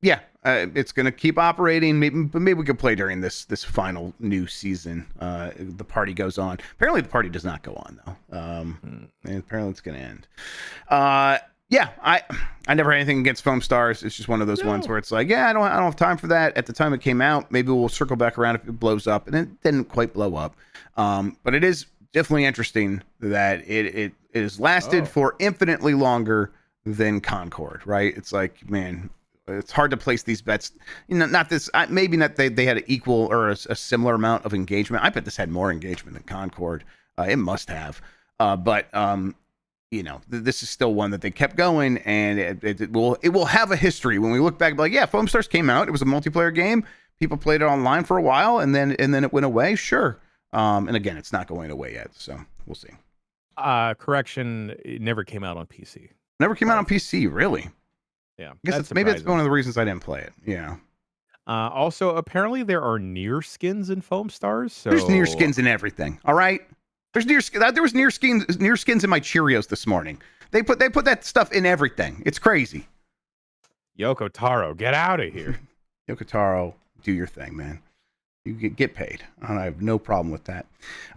Yeah, it's gonna keep operating. But maybe we could play during this final new season. The party goes on. Apparently, the party does not go on though. And apparently, it's gonna end. Yeah, I never had anything against Foamstars. It's just one of those ones where it's like, yeah, I don't have time for that. At the time it came out, maybe we'll circle back around if it blows up, and it didn't quite blow up. But it is definitely interesting that it has lasted for infinitely longer than Concord, right? It's like, man, it's hard to place these bets. You know, not this. Maybe not they had an equal or a similar amount of engagement. I bet this had more engagement than Concord. It must have. But you know, this is still one that they kept going, and it will have a history when we look back. Like, yeah, Foamstars came out. It was a multiplayer game. People played it online for a while, and then it went away. Sure. And again, it's not going away yet, so we'll see. Correction, it never came out on PC. Never came out on PC, really? Yeah. I guess maybe that's one of the reasons I didn't play it. Yeah. Also, apparently there are near skins in Foamstars. So There's near skins in everything. All right. There was near skins in my Cheerios this morning. They put that stuff in everything. It's crazy. Yoko Taro, get out of here. Yoko Taro, do your thing, man. You get paid. I have no problem with that.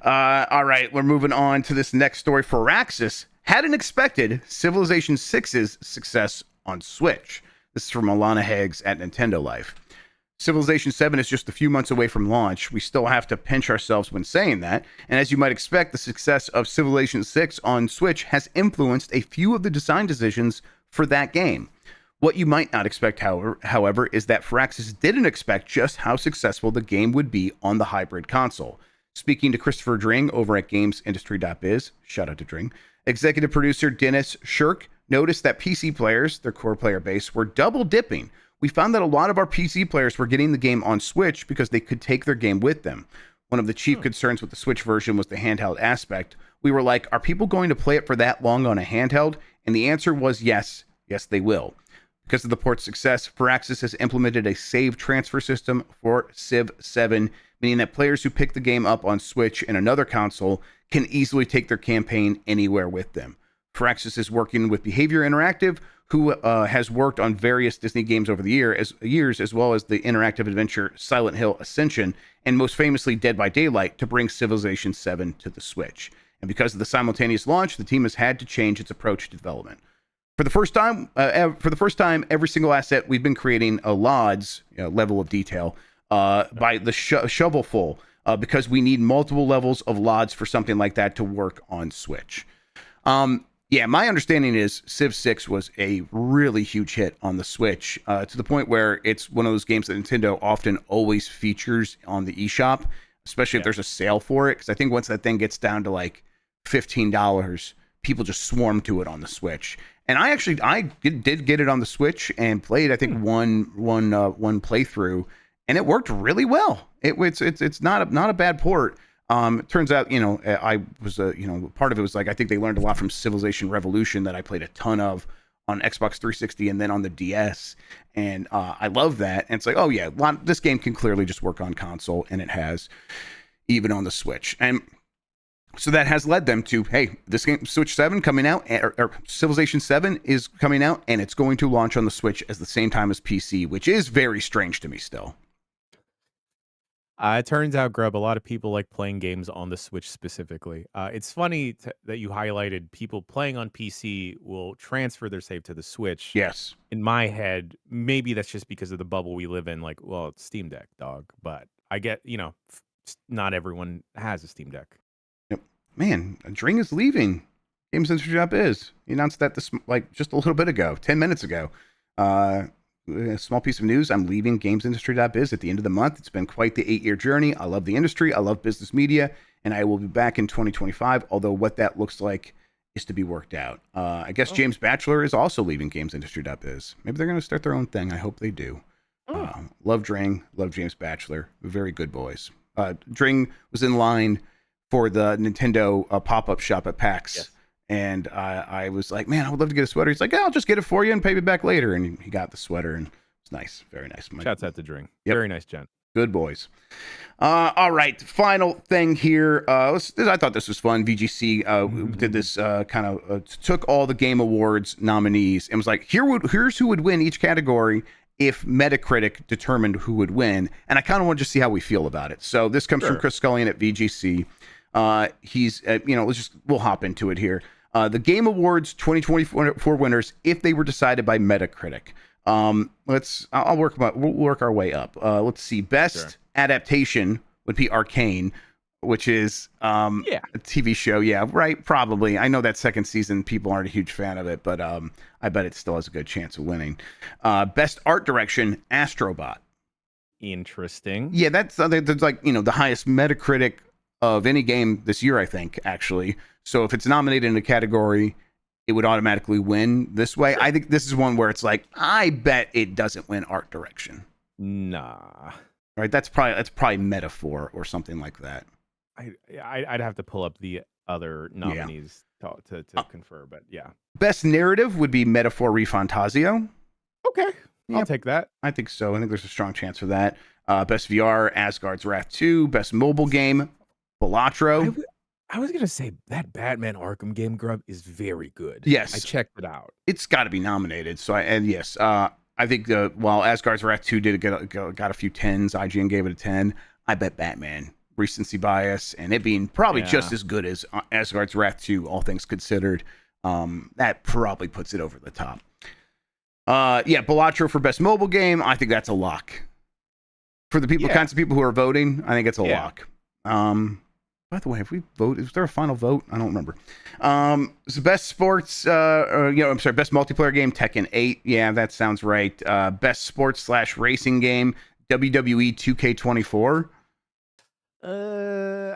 All right, we're moving on to this next story. Firaxis hadn't expected Civilization 6's success on Switch. This is from Alana Heggs at Nintendo Life. Civilization 7 is just a few months away from launch. We still have to pinch ourselves when saying that. And as you might expect, the success of Civilization 6 on Switch has influenced a few of the design decisions for that game. What you might not expect, however, is that Firaxis didn't expect just how successful the game would be on the hybrid console. Speaking to Christopher Dring over at GamesIndustry.biz, shout out to Dring, executive producer Dennis Shirk noticed that PC players, their core player base, were double dipping. We found that a lot of our PC players were getting the game on Switch because they could take their game with them. One of the chief concerns with the Switch version was the handheld aspect. We were like, are people going to play it for that long on a handheld? And the answer was yes. Yes, they will. Because of the port's success, Firaxis has implemented a save transfer system for Civ 7, meaning that players who pick the game up on Switch and another console can easily take their campaign anywhere with them. Firaxis is working with Behavior Interactive, who has worked on various Disney games over the years, as well as the interactive adventure Silent Hill Ascension, and most famously Dead by Daylight, to bring Civilization 7 to the Switch. And because of the simultaneous launch, the team has had to change its approach to development. For the first time, every single asset we've been creating a LODS level of detail by the shovelful because we need multiple levels of LODS for something like that to work on Switch. Yeah, my understanding is Civ 6 was a really huge hit on the Switch to the point where it's one of those games that Nintendo often always features on the eShop, especially if there's a sale for it. Because I think once that thing gets down to like $15, people just swarm to it on the Switch. And I did get it on the Switch and played, I think, one playthrough, and it worked really well. It's not a bad port. It turns out, I was part of it was like I think they learned a lot from Civilization Revolution that I played a ton of on Xbox 360 and then on the DS, and I love that. And it's like, oh yeah, this game can clearly just work on console, and it has, even on the Switch. And so that has led them to, hey, this game, Switch 7 coming out, or Civilization 7 is coming out, and it's going to launch on the Switch at the same time as PC, which is very strange to me still. It turns out, Grubb, a lot of people like playing games on the Switch specifically. It's funny that you highlighted people playing on PC will transfer their save to the Switch. Yes. In my head, maybe that's just because of the bubble we live in. Like, well, it's Steam Deck, dog. But I get, not everyone has a Steam Deck. Man, Dring is leaving GamesIndustry.biz. He announced that just a little bit ago, 10 minutes ago. A small piece of news. I'm leaving GamesIndustry.biz at the end of the month. It's been quite the 8-year journey. I love the industry. I love business media. And I will be back in 2025, although what that looks like is to be worked out. I guess James Batchelor is also leaving GamesIndustry.biz. Maybe they're going to start their own thing. I hope they do. Love Dring. Love James Batchelor. Very good boys. Dring was in line for the Nintendo pop-up shop at PAX. Yes. And I was like, man, I would love to get a sweater. He's like, yeah, I'll just get it for you and pay me back later. And he got the sweater, and it's nice, very nice. Shouts out to Dring. Yep. Very nice, gent. Good boys. All right, final thing here. I thought this was fun. VGC did this kind of took all the Game Awards nominees and was like, here's who would win each category if Metacritic determined who would win. And I kind of want to just see how we feel about it. So this comes from Chris Scullion at VGC. He's we'll hop into it here. The Game Awards 2024 winners, if they were decided by Metacritic. We'll work our way up. Let's see. Best adaptation would be Arcane, which is a TV show. Yeah, right. Probably. I know that second season people aren't a huge fan of it, but I bet it still has a good chance of winning. Best art direction, Astrobot. Interesting. Yeah, that's like the highest Metacritic of any game this year, I think, actually. So if it's nominated in a category, it would automatically win this way. I think this is one where it's like, I bet it doesn't win art direction. Nah. Right? That's probably Metaphor or something like that. I'd have to pull up the other nominees to confer, but yeah. Best narrative would be Metaphor ReFantazio. Okay. I'll take that. I think so. I think there's a strong chance for that. Best VR, Asgard's Wrath 2. Best mobile game, Balatro. I was going to say that Batman Arkham game, Grubb, is very good. Yes. I checked it out. It's got to be nominated. So, yes, I think while Asgard's Wrath 2 got a few 10s, IGN gave it a 10, I bet Batman, recency bias, and it being probably just as good as Asgard's Wrath 2, all things considered, that probably puts it over the top. Balatro for best mobile game, I think that's a lock. For the kinds of people who are voting, I think it's a lock. By the way, have we voted? Is there a final vote? I don't remember. So best sports, best multiplayer game, Tekken 8. Yeah, that sounds right. Best sports / racing game, WWE 2K24.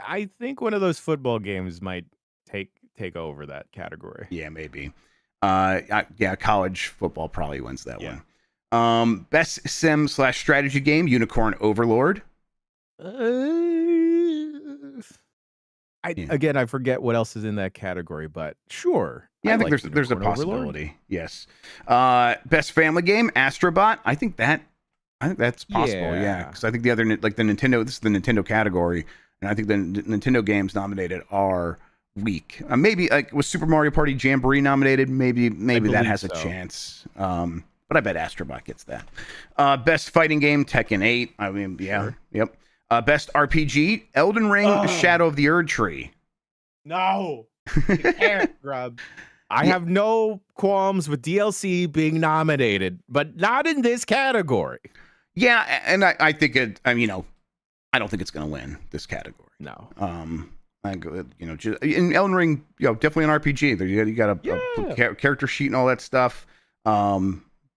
I think one of those football games might take over that category. Yeah, maybe. College football probably wins that one. Best sim / strategy game, Unicorn Overlord. Again, I forget what else is in that category, but sure. Yeah, I think there's a possibility. Yes. Best family game, Astrobot. I think that's possible. Yeah, because I think the other the Nintendo. This is the Nintendo category, and I think the Nintendo games nominated are weak. Maybe like was Super Mario Party Jamboree nominated? Maybe that has a chance. But I bet Astrobot gets that. Best fighting game, Tekken 8. I mean, yeah, sure. Yep. Best RPG, Elden Ring, Shadow of the Erd Tree. No, you can't, Grubb. I have no qualms with DLC being nominated, but not in this category. Yeah, and I think it. I don't think it's going to win this category. No. In Elden Ring, definitely an RPG. You got a character sheet and all that stuff.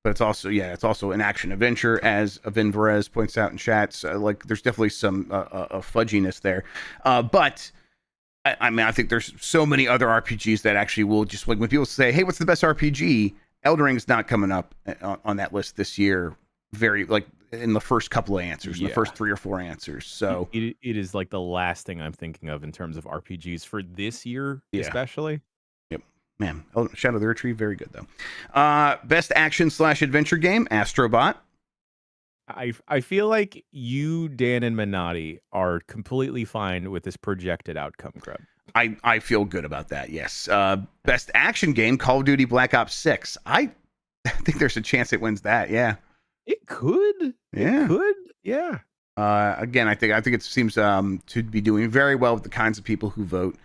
But it's also an action adventure, as Avin Varese points out in chats. There's definitely some fudginess there. But I think there's so many other RPGs that actually will just when people say, "Hey, what's the best RPG?" Elden Ring's not coming up on that list this year. Very in the first couple of answers, in the first 3 or 4 answers. So it is like the last thing I'm thinking of in terms of RPGs for this year, especially. Man, Shadow of the Erd Tree, very good though. Best action / adventure game, Astrobot. I feel like you, Dan, and Minotti are completely fine with this projected outcome, Grubb. I feel good about that. Yes. Best action game, Call of Duty Black Ops 6. I think there's a chance it wins that. Yeah. It could. Yeah. It could. Yeah. Again, I think it seems to be doing very well with the kinds of people who vote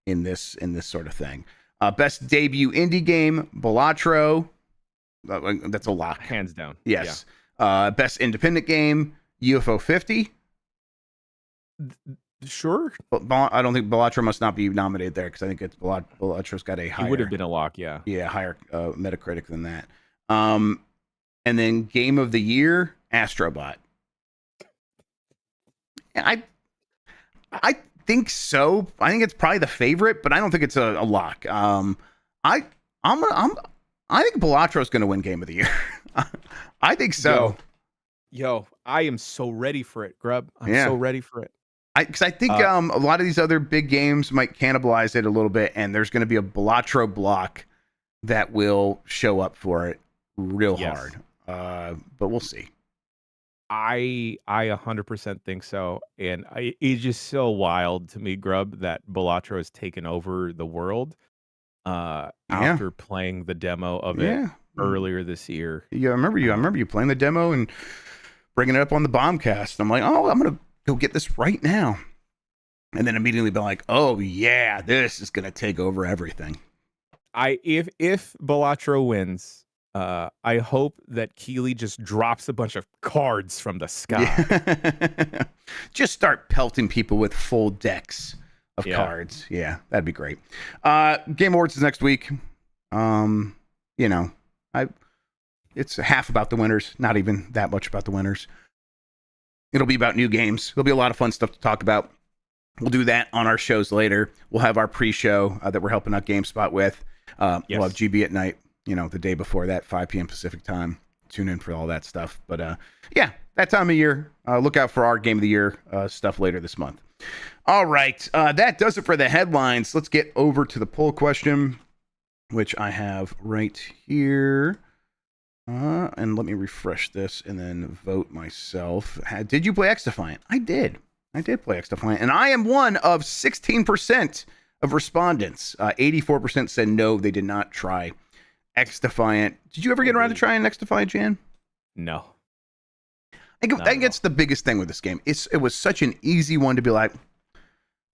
in this sort of thing. Best debut indie game, Balatro. That's a lock. Hands down. Yes. Yeah. Best independent game, UFO 50. Sure. I don't think Balatro must not be nominated there because I think Balatro's got a higher. It would have been a lock, yeah. Yeah, higher Metacritic than that. And then Game of the Year, Astrobot. I think so. I think it's probably the favorite, but I don't think it's a lock. I think Balatro's going to win Game of the Year. I think so. Yo, I am so ready for it, Grubb. I'm so ready for it. Because I think a lot of these other big games might cannibalize it a little bit, and there's going to be a Balatro block that will show up for it real hard. But we'll see. I 100% think so, and it's just so wild to me, Grubb, that Balatro has taken over the world after playing the demo of it earlier this year. Yeah, I remember you playing the demo and bringing it up on the Bombcast. I'm like, oh, I'm gonna go get this right now, and then immediately be like, oh yeah, this is gonna take over everything. If Balatro wins, I hope that Keeley just drops a bunch of cards from the sky. Yeah. Just start pelting people with full decks of cards. Yeah, that'd be great. Game Awards is next week. It's half about the winners, not even that much about the winners. It'll be about new games. There'll be a lot of fun stuff to talk about. We'll do that on our shows later. We'll have our pre-show that we're helping out GameSpot with. We'll have GB at night, the day before that, 5 p.m. Pacific time. Tune in for all that stuff. But that time of year. Look out for our Game of the Year stuff later this month. All right. That does it for the headlines. Let's get over to the poll question, which I have right here. And let me refresh this and then vote myself. Did you play X-Defiant? I did. I did play X-Defiant. And I am one of 16% of respondents. 84% said no, they did not try X-Defiant. Did you ever get around to trying X-Defiant, Jan? No. I think it's the biggest thing with this game. It was such an easy one to be like,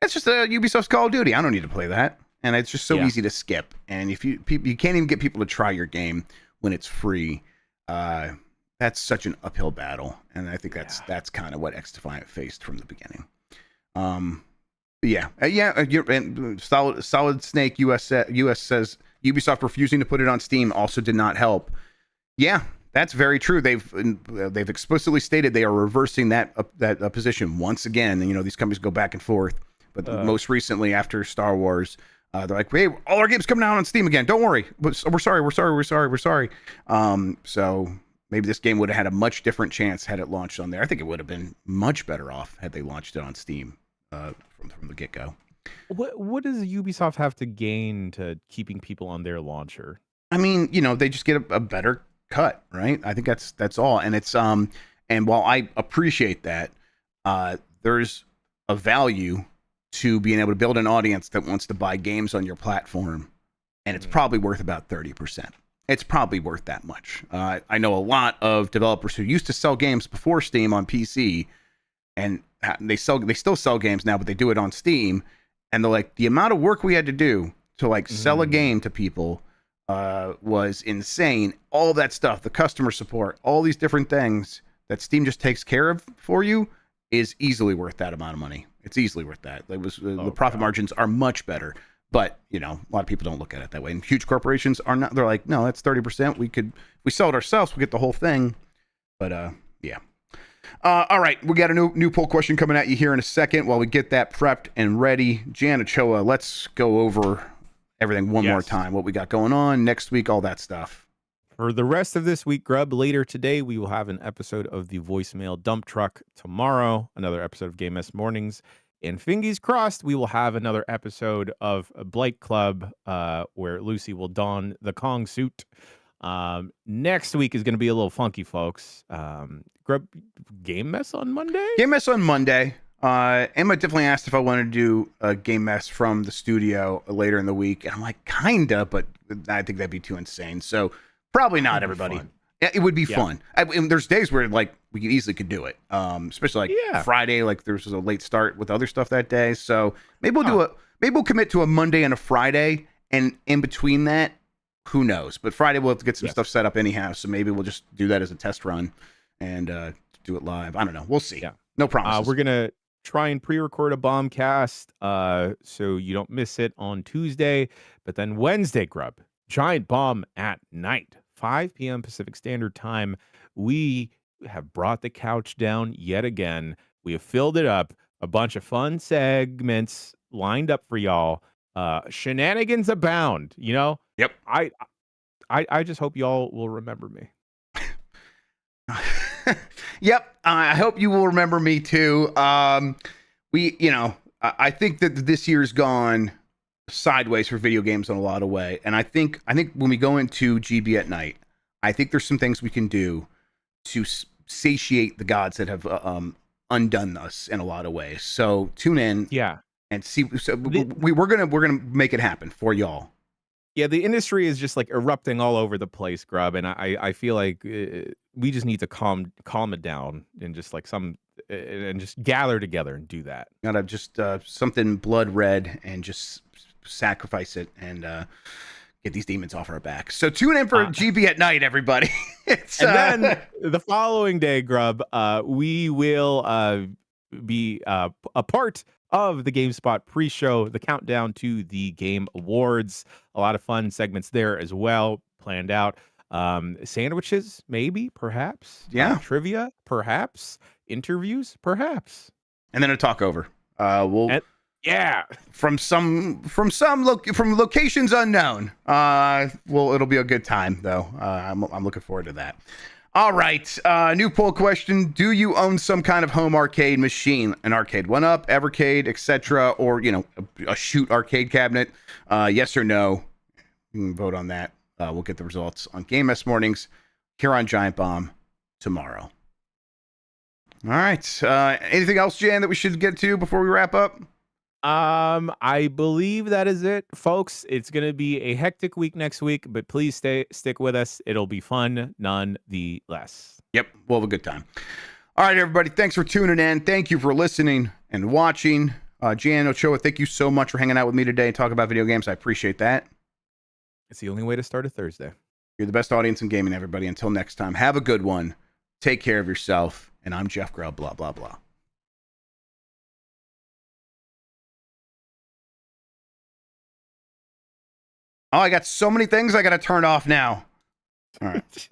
it's just a Ubisoft's Call of Duty. I don't need to play that. And it's just so easy to skip. And if you can't even get people to try your game when it's free, that's such an uphill battle. And I think that's kind of what X-Defiant faced from the beginning. And Solid Snake US says Ubisoft refusing to put it on Steam also did not help. Yeah, that's very true. They've explicitly stated they are reversing that position once again. And these companies go back and forth. But most recently, after Star Wars, they're like, "Hey, all our games coming out on Steam again. Don't worry. We're sorry." So maybe this game would have had a much different chance had it launched on there. I think it would have been much better off had they launched it on Steam from the get-go. What does Ubisoft have to gain to keeping people on their launcher? I mean, they just get a better cut, right? I think that's all. And it's and while I appreciate that, there's a value to being able to build an audience that wants to buy games on your platform, and it's probably worth about 30%. It's probably worth that much. I know a lot of developers who used to sell games before Steam on PC, and they still sell games now, but they do it on Steam, and they're like, the amount of work we had to do to sell a game to people was insane. All that stuff, the customer support, all these different things that Steam just takes care of for you is easily worth that amount of money. It's easily worth that. The profit margins are much better, but a lot of people don't look at it that way. And huge corporations are not. They're like, no, that's 30%. We sell it ourselves, we get the whole thing. But all right, we got a new poll question coming at you here in a second. While we get that prepped and ready, Jan Ochoa, let's go over everything one more time. What we got going on next week, all that stuff. For the rest of this week, Grubb, later today, we will have an episode of the Voicemail Dump Truck. Tomorrow, another episode of Game S Mornings. And fingers crossed, we will have another episode of Blake Club where Lucy will don the Kong suit. Next week is going to be a little funky, folks. Grubb, Game Mess on Monday? Game Mess on Monday. Emma definitely asked if I wanted to do a Game Mess from the studio later in the week. And I'm like, kinda, but I think that'd be too insane. So probably not, everybody. It would be fun. There's days where we easily could do it, especially Friday. There's a late start with other stuff that day, so maybe we'll commit to a Monday and a Friday, and in between that, who knows? But Friday we'll have to get some stuff set up anyhow, so maybe we'll just do that as a test run and do it live. I don't know. We'll see. Yeah. No promises. We're gonna try and pre-record a Bombcast, so you don't miss it on Tuesday. But then Wednesday, Grubb, Giant Bomb at night. 5 p.m. Pacific Standard Time. We have brought the couch down yet again. We have filled it up. A bunch of fun segments lined up for y'all. Shenanigans abound, Yep. I just hope y'all will remember me. Yep. I hope you will remember me too. I think that this year's gone sideways for video games in a lot of way, and I think when we go into GB at night, I think there's some things we can do to satiate the gods that have undone us in a lot of ways. So tune in, Yeah. and see. So we're gonna make it happen for y'all. Yeah, the industry is just like erupting all over the place, Grubb, and I feel like we just need to calm it down and just like and just gather together and do that. Gotta just something blood red and just sacrifice it and get these demons off our back. So tune in for GB at night, everybody. And then the following day, Grubb, we will be a part of the GameSpot pre-show, the countdown to the Game Awards. A lot of fun segments there as well, planned out. Sandwiches, maybe, perhaps. Yeah. Trivia, perhaps. Interviews, perhaps. And then a talk over. From locations unknown. It'll be a good time though. I'm looking forward to that. All right, new poll question: do you own some kind of home arcade machine, an arcade 1-up, Evercade, etc., or a shoot arcade cabinet? Yes or no? You can vote on that. We'll get the results on Game S mornings here on Giant Bomb tomorrow. All right. Anything else, Jan, that we should get to before we wrap up? I believe that is it, folks. It's going to be a hectic week next week, but please stick with us. It'll be fun nonetheless. Yep, we'll have a good time. All right, everybody. Thanks for tuning in. Thank you for listening and watching. Jan Ochoa, thank you so much for hanging out with me today and talking about video games. I appreciate that. It's the only way to start a Thursday. You're the best audience in gaming, everybody. Until next time, have a good one. Take care of yourself. And I'm Jeff Grubb, blah, blah, blah. Oh, I got so many things I got to turn off now. All right.